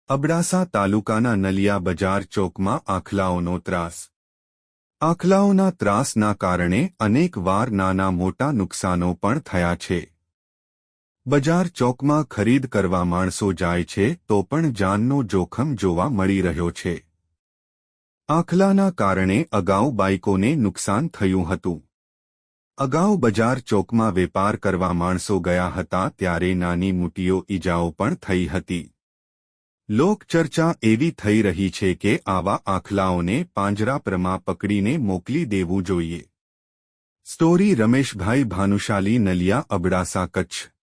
અબડાસા તાલુકાના નલિયા બજાર ચોકમાં આખલાઓનો ત્રાસ. આખલાઓના ત્રાસના કારણે અનેક વાર નાના મોટા નુકસાનો પણ થયા છે. બજાર ચોકમાં ખરીદ કરવા માણસો જાય છે તો પણ જાનનો જોખમ જોવા મળી રહ્યો છે. આખલાના કારણે અગાઉ બાઇકોને નુકસાન થયું હતું. અગાઉ બજાર ચોકમાં વેપાર કરવા માણસો ગયા હતા ત્યારે નાની મોટીઓ ઈજાઓ પણ થઈ હતી. લોકચર્ચા એવી થઈ રહી છે કે આવા આખલાઓને પાંજરાપરમાં પકડીને મોકલી દેવું જોઈએ. સ્ટોરી રમેશભાઈ ભાનુશાલી, નલિયા, અબડાસા, કચ્છ.